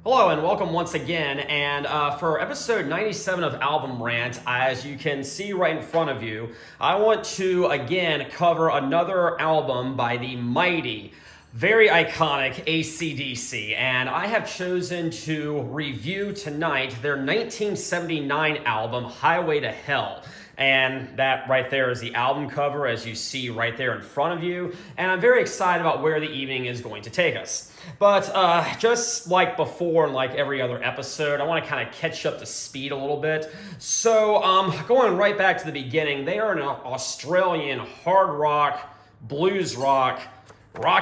Hello and welcome once again, and for episode 97 of Album Rant, as you can see right in front of you, I want to again cover another album by the mighty, very iconic AC/DC, and I have chosen to review tonight their 1979 album, Highway to Hell. And that right there is the album cover, as you see right there in front of you. And I'm very excited about where the evening is going to take us. But just like before and like every other episode, I want to kind of catch up to speed a little bit. So going right back to the beginning, they are an Australian hard rock, blues rock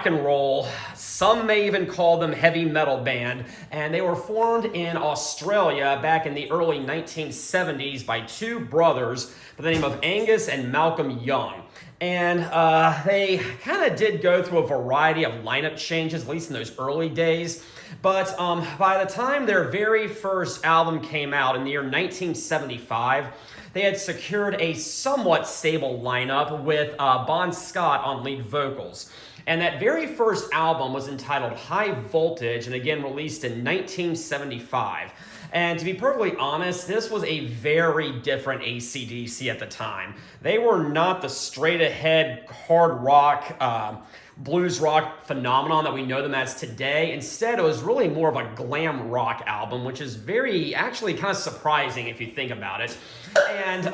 and roll, some may even call them heavy metal band, and they were formed in Australia back in the early 1970s by two brothers by the name of Angus and Malcolm Young. And they kind of did go through a variety of lineup changes, at least in those early days. But by the time their very first album came out in the year 1975, they had secured a somewhat stable lineup with Bon Scott on lead vocals. And that very first album was entitled High Voltage, and again released in 1975. And to be perfectly honest, this was a very different AC/DC at the time. They were not the straight-ahead hard rock, blues rock phenomenon that we know them as today. Instead, it was really more of a glam rock album, which is actually kind of surprising if you think about it. And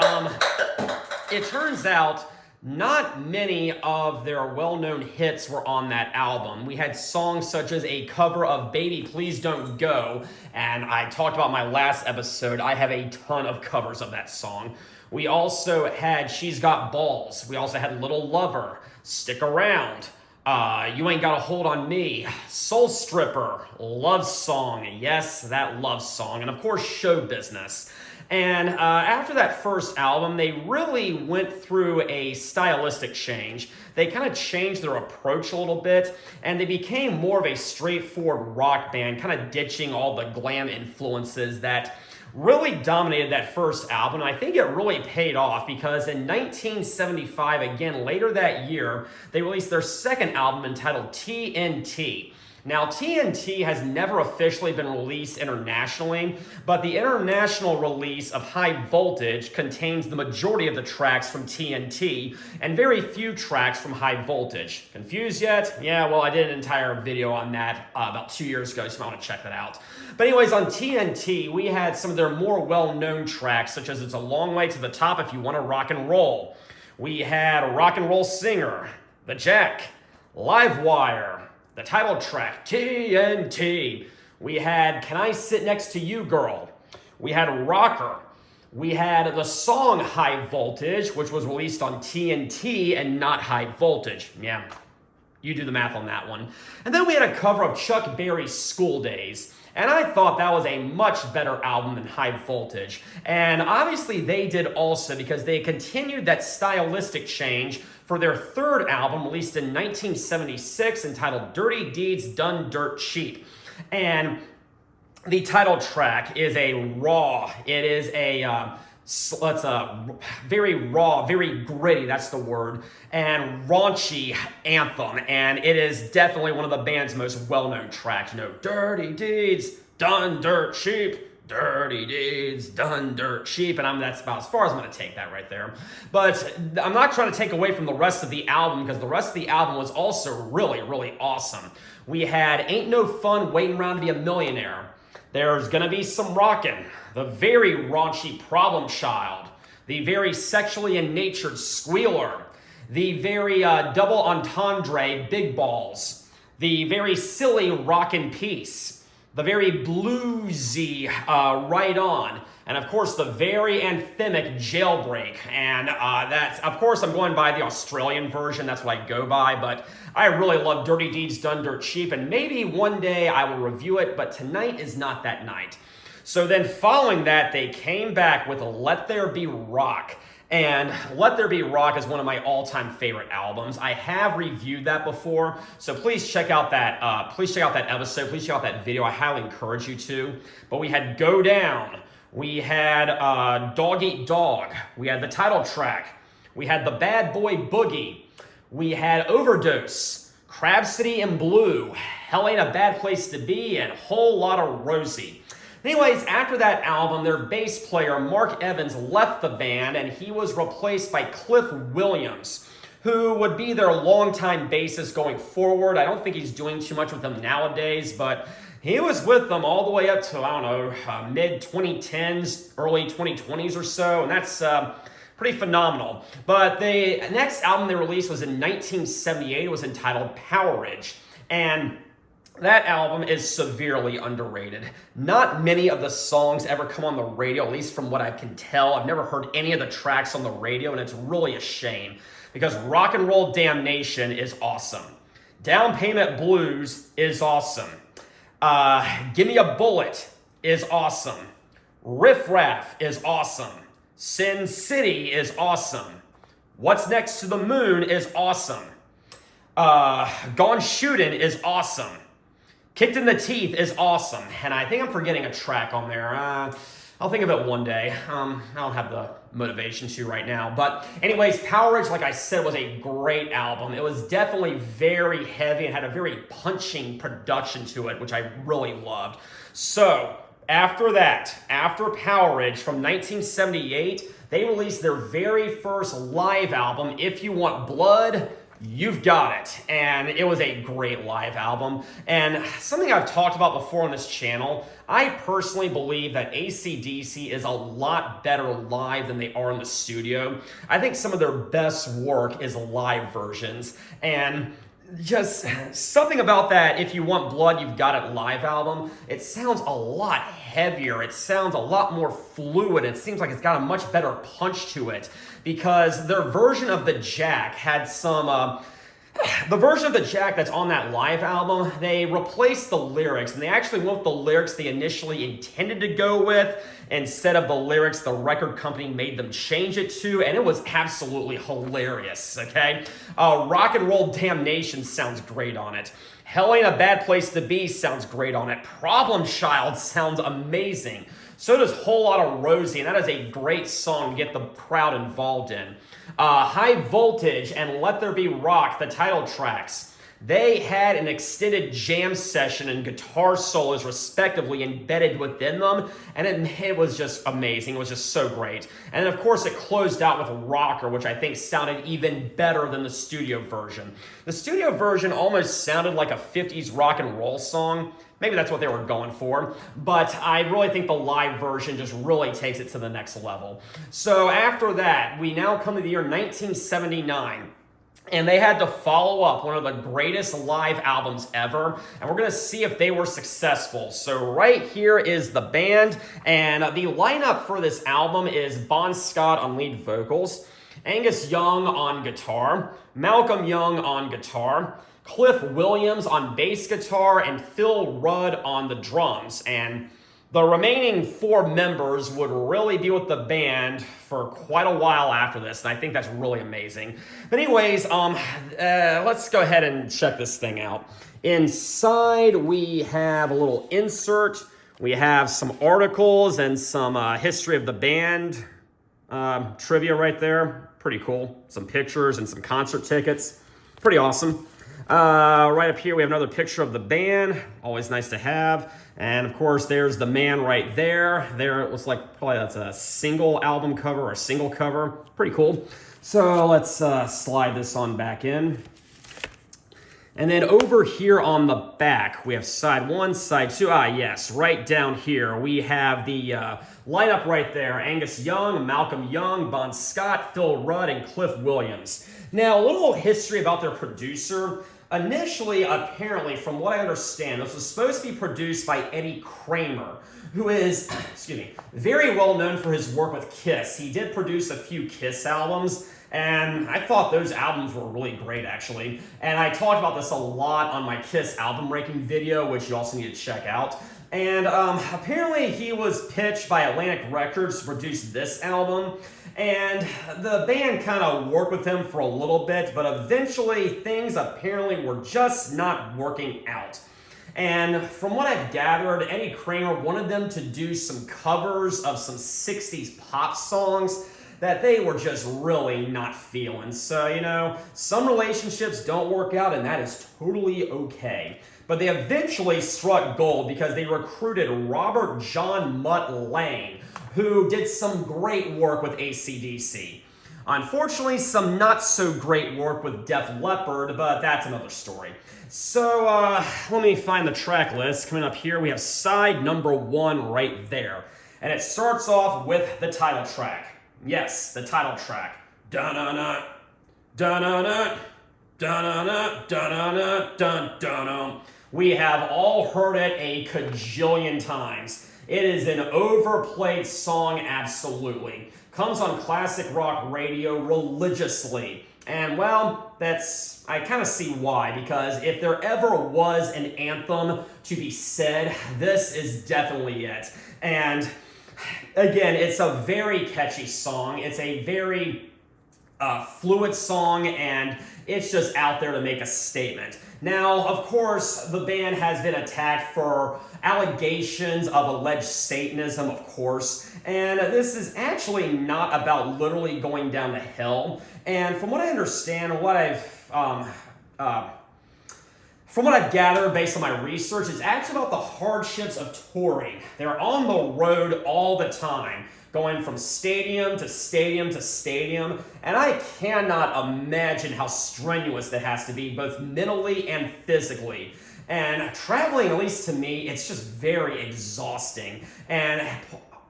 it turns out not many of their well-known hits were on that album. We had songs such as a cover of Baby Please Don't Go, and I talked about in my last episode, I have a ton of covers of that song. We also had She's Got Balls. We also had Little Lover, Stick Around, You Ain't Got a Hold on Me, Soul Stripper, Love Song, yes, that love song, and of course Show Business. And after that first album, they really went through a stylistic change. They kind of changed their approach a little bit, and they became more of a straightforward rock band, kind of ditching all the glam influences that really dominated that first album. And I think it really paid off because in 1975, again, later that year, they released their second album entitled TNT. Now, TNT has never officially been released internationally, but the international release of High Voltage contains the majority of the tracks from TNT and very few tracks from High Voltage. Confused yet? Yeah, well, I did an entire video on that about 2 years ago, so you might want to check that out. But anyways, on TNT, we had some of their more well-known tracks, such as It's a Long Way to the Top If You Want to Rock and Roll. We had Rock and Roll Singer, The Jack, Live Wire, the title track, TNT. We had Can I Sit Next to You, Girl? We had Rocker. We had the song High Voltage, which was released on TNT and not High Voltage. Yeah, you do the math on that one. And then we had a cover of Chuck Berry's School Days. And I thought that was a much better album than High Voltage. And obviously they did also because they continued that stylistic change for their third album released in 1976 entitled Dirty Deeds Done Dirt Cheap. And the title track is a raw, it is a very raw, very gritty, that's the word, and raunchy anthem. And it is definitely one of the band's most well-known tracks. You know, Dirty Deeds Done Dirt Cheap. Dirty Deeds Done Dirt Cheap, and that's about as far as I'm going to take that right there. But I'm not trying to take away from the rest of the album, because the rest of the album was also really, really awesome. We had Ain't No Fun Waiting Around to Be a Millionaire. There's going to be some rockin', the very raunchy Problem Child, the very sexually innatured Squealer, the very double entendre Big Balls, the very silly Rockin' Peace, the very bluesy Right On, and of course the very anthemic Jailbreak. And that's, of course, I'm going by the Australian version, that's what I go by, but I really love Dirty Deeds Done Dirt Cheap, and maybe one day I will review it, but tonight is not that night. So then following that, they came back with Let There Be Rock. And Let There Be Rock is one of my all-time favorite albums. I have reviewed that before, so please check out that episode. Please check out that video. I highly encourage you to. But we had Go Down. We had Dog Eat Dog. We had the title track. We had The Bad Boy Boogie. We had Overdose, Crab City in Blue, Hell Ain't a Bad Place to Be, and Whole Lotta Rosie. Anyways, after that album, their bass player, Mark Evans, left the band, and he was replaced by Cliff Williams, who would be their longtime bassist going forward. I don't think he's doing too much with them nowadays, but he was with them all the way up to, I don't know, mid-2010s, early 2020s or so, and that's pretty phenomenal. But the next album they released was in 1978. It was entitled Powerage, and that album is severely underrated. Not many of the songs ever come on the radio, at least from what I can tell. I've never heard any of the tracks on the radio, and it's really a shame because Rock and Roll Damnation is awesome. Down Payment Blues is awesome. Give Me a Bullet is awesome. Riff Raff is awesome. Sin City is awesome. What's Next to the Moon is awesome. Gone Shootin' is awesome. Kicked in the Teeth is awesome. And I think I'm forgetting a track on there. I'll think of it one day. I don't have the motivation to right now. But anyways, Powerage, like I said, was a great album. It was definitely very heavy and had a very punching production to it, which I really loved. So after that, after Powerage from 1978, they released their very first live album, If You Want Blood, You've Got It. And it was a great live album. And something I've talked about before on this channel, I personally believe that AC/DC is a lot better live than they are in the studio. I think some of their best work is live versions. And just something about that If You Want Blood, You've Got It live album, it sounds a lot heavier. It sounds a lot more fluid. It seems like it's got a much better punch to it because their version of the Jack had some the version of the Jack that's on that live album, they replaced the lyrics, and they actually went with the lyrics they initially intended to go with instead of the lyrics the record company made them change it to, and it was absolutely hilarious, okay? Rock and Roll Damnation sounds great on it. Hell Ain't a Bad Place to Be sounds great on it. Problem Child sounds amazing. So does Whole Lotta Rosie, and that is a great song to get the crowd involved in. High Voltage and Let There Be Rock, the title tracks, they had an extended jam session and guitar solos respectively embedded within them, and it was just amazing. It was just so great. And then of course it closed out with Rocker, which I think sounded even better than the studio version. The studio version almost sounded like a 50s rock and roll song. Maybe that's what they were going for, but I really think the live version just really takes it to the next level. So after that, we now come to the year 1979. And they had to follow up one of the greatest live albums ever, and we're going to see if they were successful. So right here is the band, and the lineup for this album is Bon Scott on lead vocals, Angus Young on guitar, Malcolm Young on guitar, Cliff Williams on bass guitar, and Phil Rudd on the drums. And the remaining four members would really be with the band for quite a while after this, and I think that's really amazing. But anyways, let's go ahead and check this thing out. Inside, we have a little insert. We have some articles and some history of the band trivia right there. Pretty cool. Some pictures and some concert tickets. Pretty awesome. Right up here, we have another picture of the band. Always nice to have. And of course, there's the man right there. There, it looks like probably that's a single album cover or a single cover. Pretty cool. So let's slide this on back in. And then over here on the back, we have side one, side two. Yes, right down here, we have the lineup right there. Angus Young, Malcolm Young, Bon Scott, Phil Rudd, and Cliff Williams. Now, a little history about their producer. Initially, apparently, from what I understand, this was supposed to be produced by Eddie Kramer, who is, very well known for his work with Kiss. He did produce a few Kiss albums, and I thought those albums were really great, actually. And I talked about this a lot on my Kiss album ranking video, which you also need to check out. And apparently he was pitched by Atlantic Records to produce this album, and the band kind of worked with him for a little bit, but eventually things apparently were just not working out. And from what I've gathered, Eddie Kramer wanted them to do some covers of some 60s pop songs that they were just really not feeling. So, some relationships don't work out, and that is totally okay. But they eventually struck gold because they recruited Robert John Mutt Lang, who did some great work with AC/DC. Unfortunately, some not so great work with Def Leppard, but that's another story. So let me find the track list. Coming up here, we have side number 1 right there. And it starts off with the title track. Yes, the title track. Dun-dun-dun, dun-dun-dun, dun-dun-dun, dun-dun-dun, dun-dun-dun. We have all heard it a cajillion times. It is an overplayed song, absolutely. Comes on classic rock radio religiously. And well, I kind of see why, because if there ever was an anthem to be said, this is definitely it. And again, it's a very catchy song. It's a very fluid song, and it's just out there to make a statement. Now, of course, the band has been attacked for allegations of alleged Satanism, of course, and this is actually not about literally going down to hell. And from what I understand, from what I've gathered based on my research, it's actually about the hardships of touring. They're on the road all the time, going from stadium to stadium to stadium, and I cannot imagine how strenuous that has to be, both mentally and physically. And traveling, at least to me, it's just very exhausting. And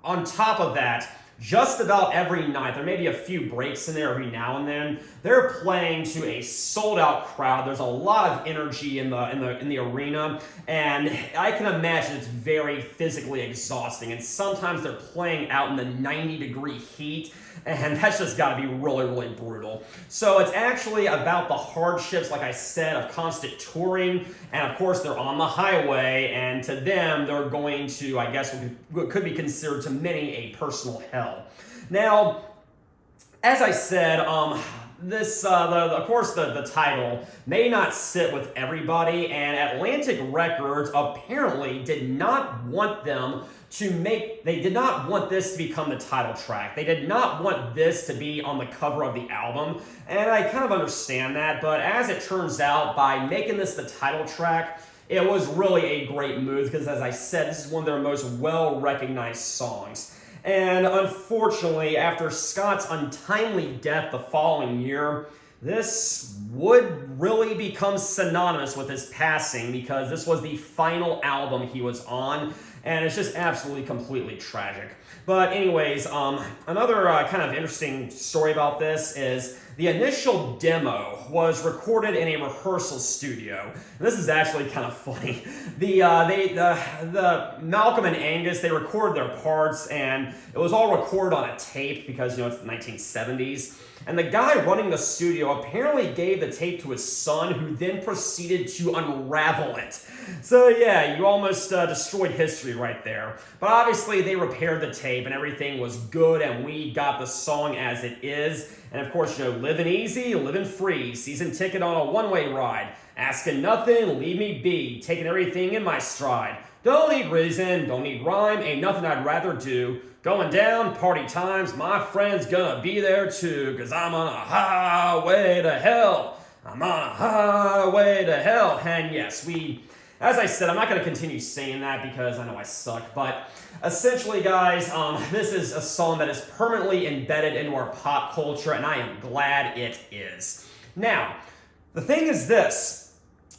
on top of that, just about every night, there may be a few breaks in there every now and then, they're playing to a sold-out crowd. There's a lot of energy in the arena, and I can imagine it's very physically exhausting. And sometimes they're playing out in the 90-degree heat, and that's just got to be really, really brutal. So it's actually about the hardships, like I said, of constant touring, and of course they're on the highway, and to them, they're going to, I guess, what could be considered to many a personal hell. Now, as I said, of course, the title may not sit with everybody, and Atlantic Records apparently did not want they did not want this to become the title track. They did not want this to be on the cover of the album, and I kind of understand that, but as it turns out, by making this the title track, it was really a great move, because as I said, this is one of their most well-recognized songs. And unfortunately, after Scott's untimely death the following year, this would really become synonymous with his passing, because this was the final album he was on, and it's just absolutely completely tragic. But anyways, another kind of interesting story about this is the initial demo was recorded in a rehearsal studio. And this is actually kind of funny. The Malcolm and Angus, they recorded their parts, and it was all recorded on a tape because, it's the 1970s. And the guy running the studio apparently gave the tape to his son, who then proceeded to unravel it. So yeah, you almost destroyed history right there. But obviously they repaired the tape and everything was good, and we got the song as it is. And of course, living easy, living free, season ticket on a one-way ride, asking nothing, leave me be, taking everything in my stride. Don't need reason, don't need rhyme, ain't nothing I'd rather do. Going down, party times, my friend's gonna be there too, 'cause I'm on a highway to hell. I'm on a highway to hell. And yes, as I said, I'm not going to continue saying that because I know I suck, but essentially, guys, this is a song that is permanently embedded into our pop culture, and I am glad it is. Now, the thing is this.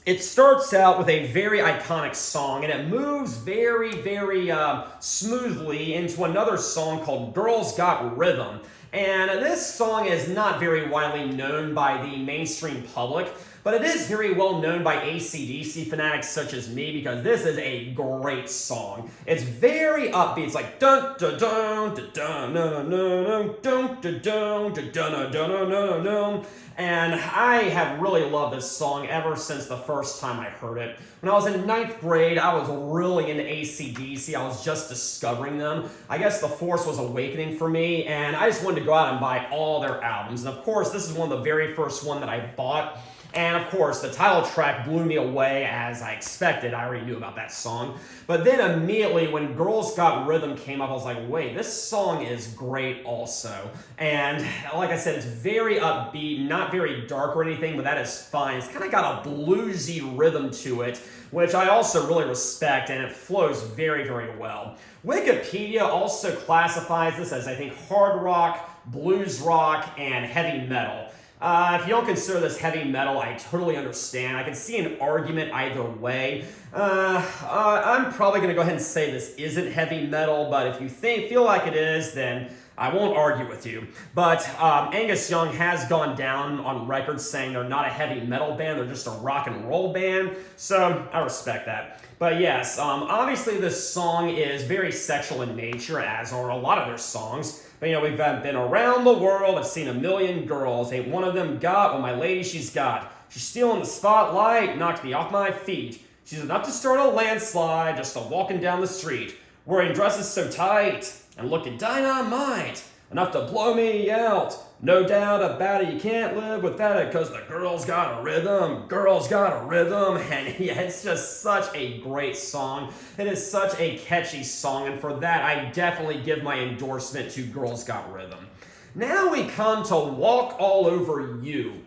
It starts out with a very iconic song, and it moves very, very smoothly into another song called Girls Got Rhythm. And this song is not very widely known by the mainstream public, but it is very well known by AC/DC fanatics such as me, because this is a great song. It's very upbeat. It's like dun dun dun dun dun dun dun dun dun dun dun dun dun. And I have really loved this song ever since the first time I heard it. When I was in 9th grade, I was really into AC/DC. I was just discovering them. I guess the force was awakening for me, and I just wanted to go out and buy all their albums. And of course, this is one of the very first one that I bought. And of course, the title track blew me away as I expected. I already knew about that song. But then immediately when Girls Got Rhythm came up, I was like, wait, this song is great also. And like I said, it's very upbeat, not very dark or anything, but that is fine. It's kind of got a bluesy rhythm to it, which I also really respect, and it flows very, very well. Wikipedia also classifies this as, I think, hard rock, blues rock, and heavy metal. If you don't consider this heavy metal, I totally understand. I can see an argument either way. I'm probably going to go ahead and say this isn't heavy metal, but if you feel like it is, then I won't argue with you. But Angus Young has gone down on record saying they're not a heavy metal band, they're just a rock and roll band, so I respect that. But yes, obviously this song is very sexual in nature, as are a lot of their songs. But we've been around the world, I've seen a million girls, ain't one of them got what my lady she's got. She's stealing the spotlight, knocked me off my feet. She's enough to start a landslide, just a walking down the street, wearing dresses so tight and looking dynamite, enough to blow me out. No doubt about it, you can't live without it, cause the girl's got a rhythm, girl's got a rhythm, and yeah, it's just such a great song. It is such a catchy song, and for that, I definitely give my endorsement to Girls Got Rhythm. Now we come to Walk All Over You.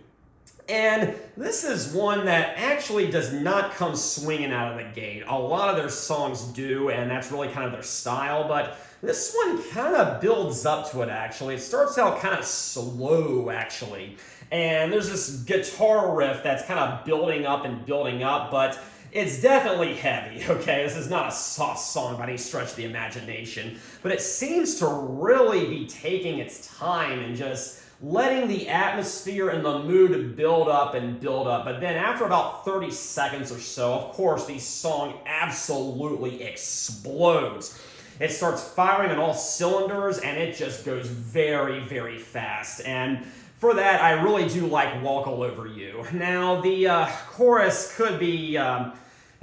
And this is one that actually does not come swinging out of the gate. A lot of their songs do, and that's really kind of their style, but this one kind of builds up to it, actually. It starts out kind of slow, actually. And there's this guitar riff that's kind of building up, but it's definitely heavy, okay? This is not a soft song by any stretch of the imagination, but it seems to really be taking its time and just letting the atmosphere and the mood build up. But then after about 30 seconds or so, of course, the song absolutely explodes. It starts firing on all cylinders, and it just goes very, very fast. And for that, I really do like Walk All Over You. Now, the chorus could be...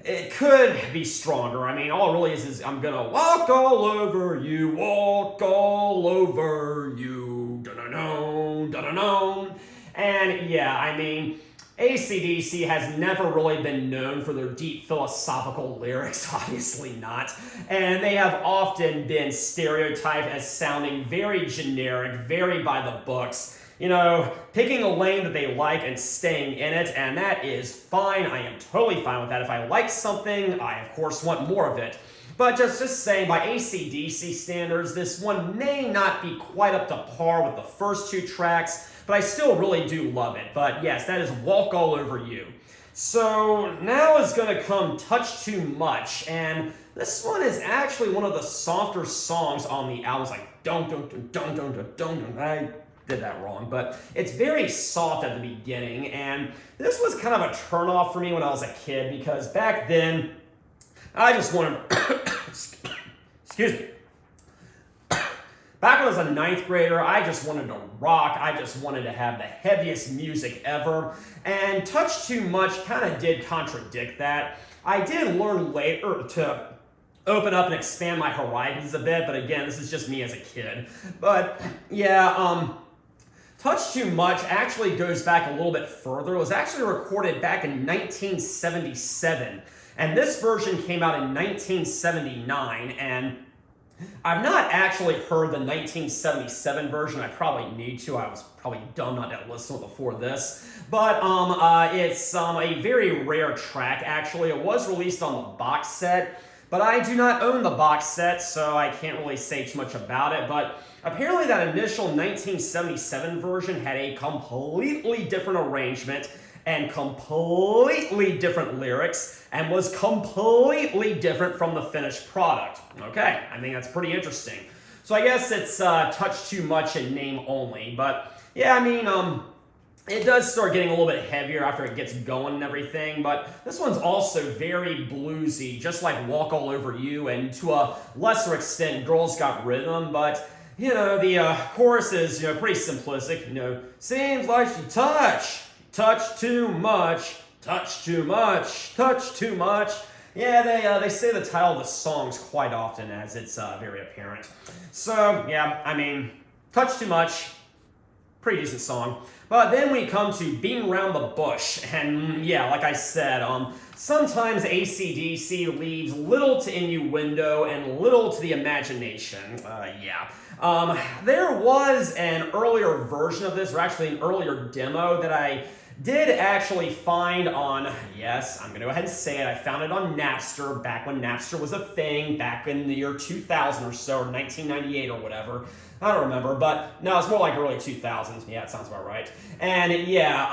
it could be stronger. I mean, all it really is I'm gonna walk all over you, walk all over you, da-da-no, da-da-no. And yeah, I mean, AC/DC has never really been known for their deep philosophical lyrics, obviously not. And they have often been stereotyped as sounding very generic, very by the books. Picking a lane that they like and staying in it, and that is fine. I am totally fine with that. If I like something, I of course want more of it. But just saying, by AC/DC standards, this one may not be quite up to par with the first two tracks, but I still really do love it. But yes, that is Walk All Over You. So now is going to come Touch Too Much, and this one is actually one of the softer songs on the album. It's like, don't. I did that wrong, but it's very soft at the beginning, and this was kind of a turnoff for me when I was a kid, because back then, I just wanted, excuse me, back when I was a ninth grader, I just wanted to rock. I just wanted to have the heaviest music ever, and Touch Too Much kind of did contradict that. I did learn later to open up and expand my horizons a bit, but again, this is just me as a kid. But yeah, Touch Too Much actually goes back a little bit further. It was actually recorded back in 1977, and this version came out in 1979, and I've not actually heard the 1977 version. I probably need to. I was probably dumb not to listen to it before this. But it's a very rare track, actually. It was released on the box set, but I do not own the box set, so I can't really say too much about it. But apparently that initial 1977 version had a completely different arrangement and completely different lyrics and was completely different from the finished product. Okay, I think that's pretty interesting. So I guess it's Touch Too Much in name only. But yeah, I mean, it does start getting a little bit heavier after it gets going and everything, but this one's also very bluesy, just like Walk All Over You, and to a lesser extent, Girls Got Rhythm, but the chorus is, pretty simplistic, seems like she touch too much, touch too much, touch too much. Yeah, they say the title of the songs quite often, as it's very apparent. So, yeah, I mean, touch too much, pretty decent song. But then we come to Beating Around the Bush, and yeah, like I said, sometimes AC/DC leaves little to innuendo and little to the imagination. There was an earlier version of this, or actually an earlier demo that I did actually find on, yes, I'm going to go ahead and say it, I found it on Napster, back when Napster was a thing, back in the year 2000 or so, or 1998 or whatever. I don't remember, but no, it's more like early 2000s. Yeah, it sounds about right. And yeah,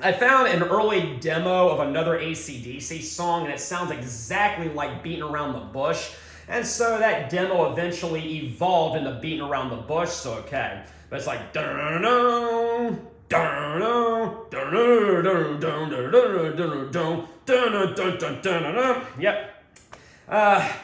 I found an early demo of another AC/DC song, and it sounds exactly like Beating Around the Bush. And so that demo eventually evolved into Beating Around the Bush, so okay. But it's like, dun-dun-dun, yep.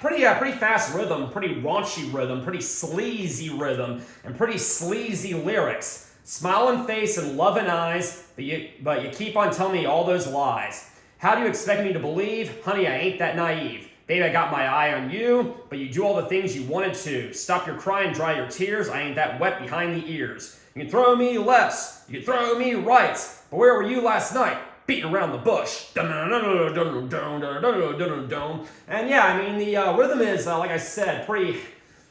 Pretty fast rhythm, pretty raunchy rhythm, pretty sleazy rhythm, and pretty sleazy lyrics. Smiling face and loving eyes, but you keep on telling me all those lies. How do you expect me to believe? Honey, I ain't that naive. Baby, I got my eye on you, but you do all the things you wanted to. Stop your crying, dry your tears. I ain't that wet behind the ears. You can throw me lefts, you can throw me rights, but where were you last night? Beating around the bush. And yeah, I mean, the rhythm is, like I said, pretty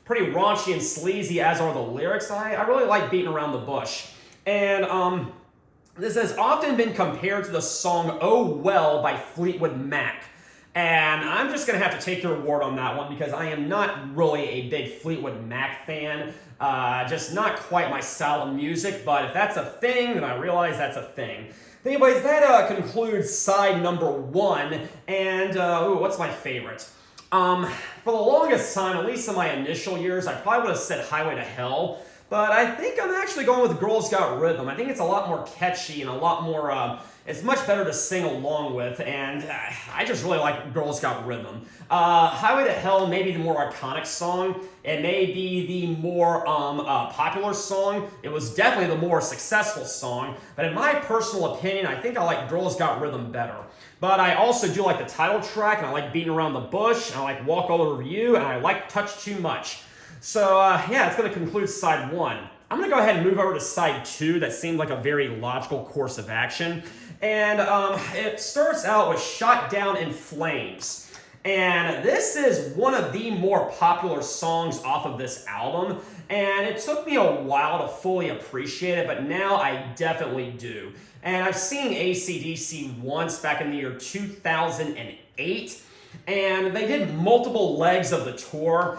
raunchy and sleazy, as are the lyrics. I really like Beating Around the Bush. And this has often been compared to the song Oh Well by Fleetwood Mac. And I'm just going to have to take your word on that one because I am not really a big Fleetwood Mac fan. Just not quite my style of music, but if that's a thing, then I realize that's a thing. Anyways, that concludes side number one. And, what's my favorite? For the longest time, at least in my initial years, I probably would have said Highway to Hell. But I think I'm actually going with Girls Got Rhythm. I think it's a lot more catchy and a lot more, it's much better to sing along with, and I just really like Girls Got Rhythm. Highway to Hell may be the more iconic song. It may be the more popular song. It was definitely the more successful song, but in my personal opinion, I think I like Girls Got Rhythm better. But I also do like the title track, and I like Beating Around the Bush, and I like Walk All Over You, and I like Touch Too Much. So, yeah, it's going to conclude side one. I'm going to go ahead and move over to side two. That seemed like a very logical course of action. And it starts out with Shot Down in Flames. And this is one of the more popular songs off of this album. And it took me a while to fully appreciate it, but now I definitely do. And I've seen AC/DC once back in the year 2008. And they did multiple legs of the tour.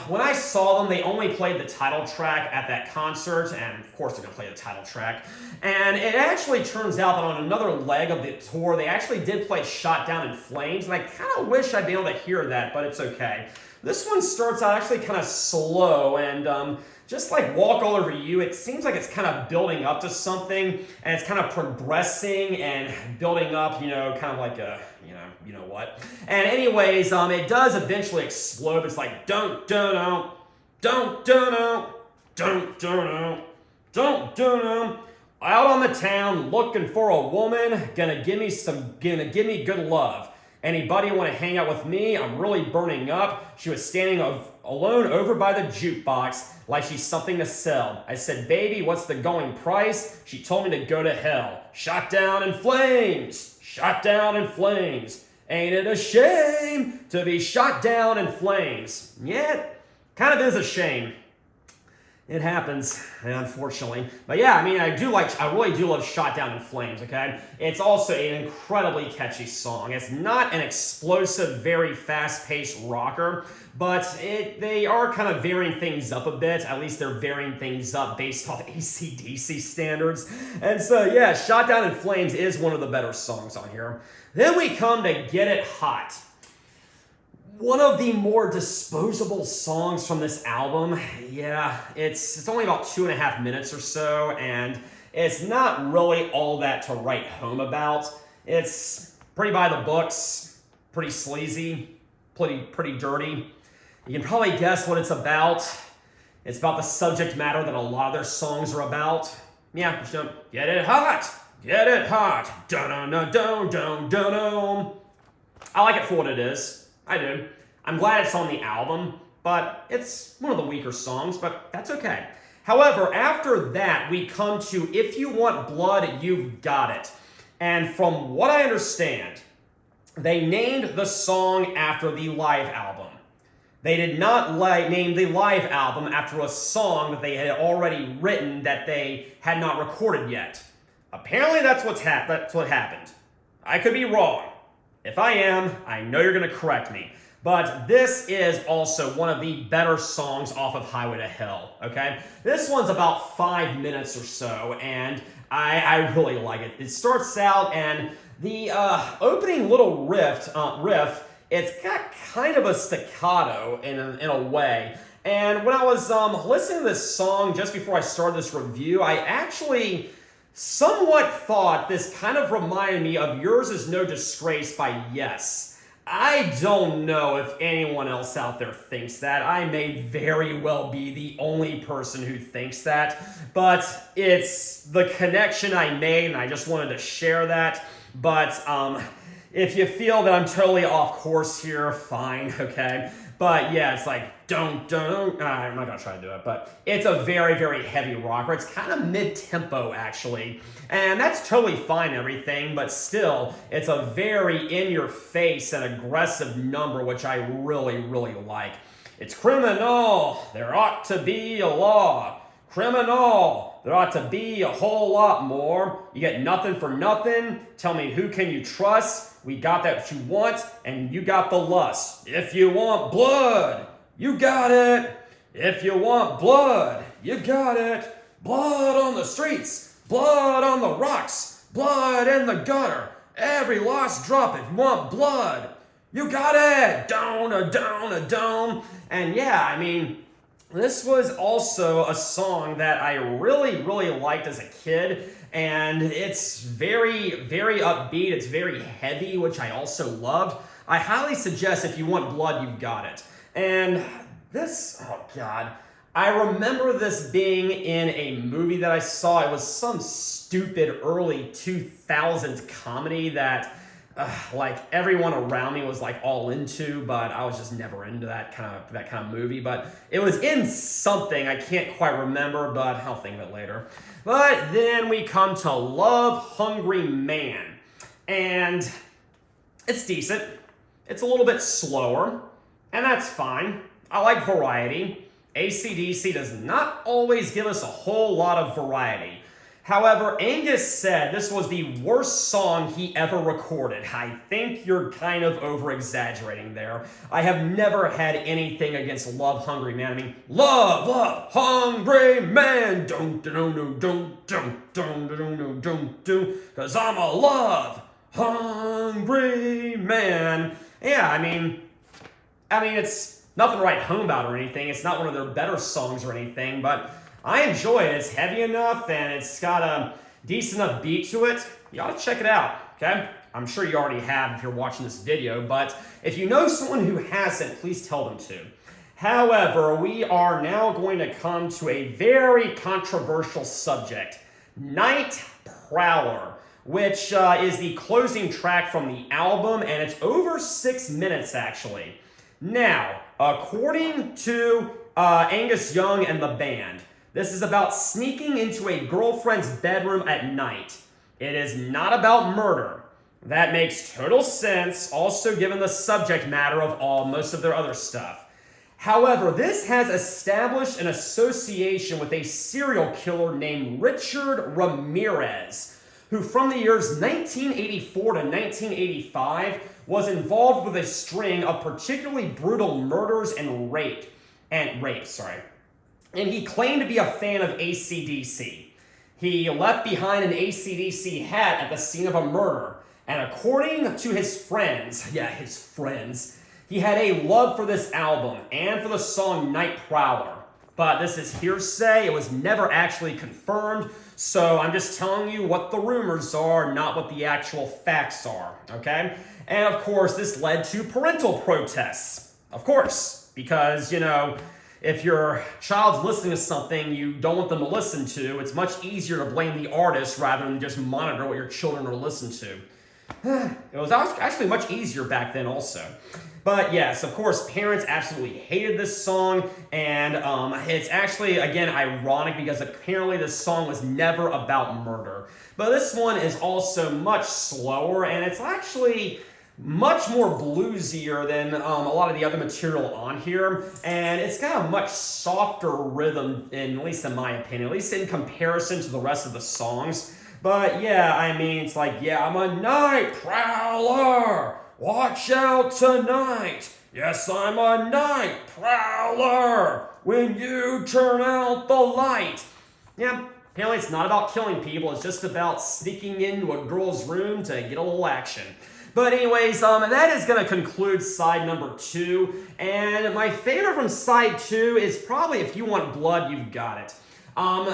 When I saw them, they only played the title track at that concert, and of course they're going to play the title track. And it actually turns out that on another leg of the tour, they actually did play Shot Down in Flames, and I kind of wish I'd be able to hear that, but it's okay. This one starts out actually kind of slow, and just like Walk All Over You, it seems like it's kind of building up to something, and it's kind of progressing and building up, kind of like a, you know what. And anyways, it does eventually explode. It's like, don't, out, out on the town, looking for a woman, gonna give me good love. Anybody want to hang out with me? I'm really burning up. She was standing alone over by the jukebox like she's something to sell. I said, baby, what's the going price? She told me to go to hell. Shot down in flames. Shot down in flames. Ain't it a shame to be shot down in flames? Yeah, it kind of is a shame. It happens, unfortunately. But yeah, I mean, I really do love Shot Down in Flames, okay? It's also an incredibly catchy song. It's not an explosive, very fast-paced rocker, but they are kind of varying things up a bit. At least they're varying things up based off AC/DC standards. And so, yeah, Shot Down in Flames is one of the better songs on here. Then we come to Get It Hot. One of the more disposable songs from this album. Yeah, it's only about 2.5 minutes or so, and it's not really all that to write home about. It's pretty by the books, pretty sleazy, pretty dirty. You can probably guess what it's about. It's about the subject matter that a lot of their songs are about. Yeah, just get it hot, get it hot, dun-dun-dun-dun-dun-dun. I like it for what it is. I do. I'm glad it's on the album, but it's one of the weaker songs, but that's okay. However, after that, we come to If You Want Blood, You've Got It. And from what I understand, they named the song after the live album. They did not name the live album after a song that they had already written that they had not recorded yet. Apparently that's what happened. I could be wrong. If I am, I know you're going to correct me. But this is also one of the better songs off of Highway to Hell, okay? This one's about 5 minutes or so, and I really like it. It starts out, and the opening little riff, it's got kind of a staccato in a way. And when I was listening to this song just before I started this review, I actually somewhat thought this kind of reminded me of Yours Is No Disgrace by Yes. I don't know if anyone else out there thinks that. I may very well be the only person who thinks that, but it's the connection I made, and I just wanted to share that. But if you feel that I'm totally off course here, fine, okay? But yeah, it's like, I'm not gonna try to do it, but it's a very, very heavy rocker. It's kind of mid-tempo, actually. And that's totally fine and everything, but still, it's a very in-your-face and aggressive number, which I really, really like. It's criminal, there ought to be a law. Criminal, there ought to be a whole lot more. You get nothing for nothing. Tell me, who can you trust? We got that what you want, and you got the lust. If you want blood, you got it. If you want blood, you got it. Blood on the streets, blood on the rocks, blood in the gutter. Every last drop, if you want blood, you got it. Down. And yeah, I mean, this was also a song that I really, really liked as a kid, and it's very, very upbeat. It's very heavy, which I also loved. I highly suggest If You Want Blood, You've Got It. And this, oh God, I remember this being in a movie that I saw. It was some stupid early 2000s comedy that like everyone around me was like all into, but I was just never into that kind of movie. But it was in something, I can't quite remember, but I'll think of it later. But then we come to Love Hungry Man, and it's decent. It's a little bit slower, and that's fine. I like variety. AC/DC does not always give us a whole lot of variety. However, Angus said this was the worst song he ever recorded. I think you're kind of over-exaggerating there. I have never had anything against Love Hungry Man. I mean, love, hungry man. Don't, because I'm a love hungry man. Yeah, I mean, it's nothing to write home about or anything. It's not one of their better songs or anything, but I enjoy it. It's heavy enough and it's got a decent enough beat to it. You ought to check it out, okay? I'm sure you already have if you're watching this video, but if you know someone who hasn't, please tell them to. However, we are now going to come to a very controversial subject, Night Prowler, which is the closing track from the album, and it's over 6 minutes actually. Now, according to Angus Young and the band, this is about sneaking into a girlfriend's bedroom at night. It is not about murder. That makes total sense, also given the subject matter of most of their other stuff. However, this has established an association with a serial killer named Richard Ramirez, who from the years 1984 to 1985 was involved with a string of particularly brutal murders and rape. And he claimed to be a fan of AC/DC. He left behind an AC/DC hat at the scene of a murder, and according to his friends, he had a love for this album and for the song Night Prowler. But this is hearsay. It was never actually confirmed, so I'm just telling you what the rumors are, not what the actual facts are, okay? And of course, this led to parental protests. Of course, because, you know, if your child's listening to something you don't want them to listen to, it's much easier to blame the artist rather than just monitor what your children are listening to. It was actually much easier back then also. But yes, of course, parents absolutely hated this song, and it's actually, again, ironic because apparently this song was never about murder. But this one is also much slower, and it's actually much more bluesier than a lot of the other material on here, and it's got a much softer rhythm, at least in my opinion, at least in comparison to the rest of the songs. But yeah, I mean, it's like, yeah, I'm a night prowler. Watch out tonight. Yes, I'm a night prowler. When you turn out the light. Yeah, apparently it's not about killing people. It's just about sneaking into a girl's room to get a little action. But anyways, that is going to conclude side number 2. And my favorite from side 2 is probably If You Want Blood, You've Got It.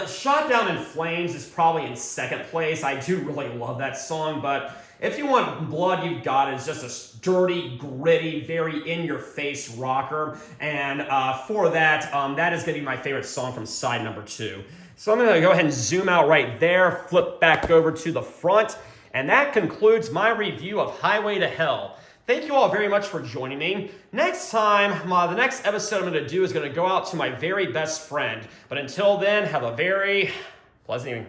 Shot Down in Flames is probably in second place. I do really love that song, but If You Want Blood, You've Got It is just a dirty, gritty, very in-your-face rocker. And for that, that is going to be my favorite song from side number 2. So I'm going to go ahead and zoom out right there, flip back over to the front, and that concludes my review of Highway to Hell. Thank you all very much for joining me. Next time, the next episode I'm going to do is going to go out to my very best friend. But until then, have a very pleasant evening.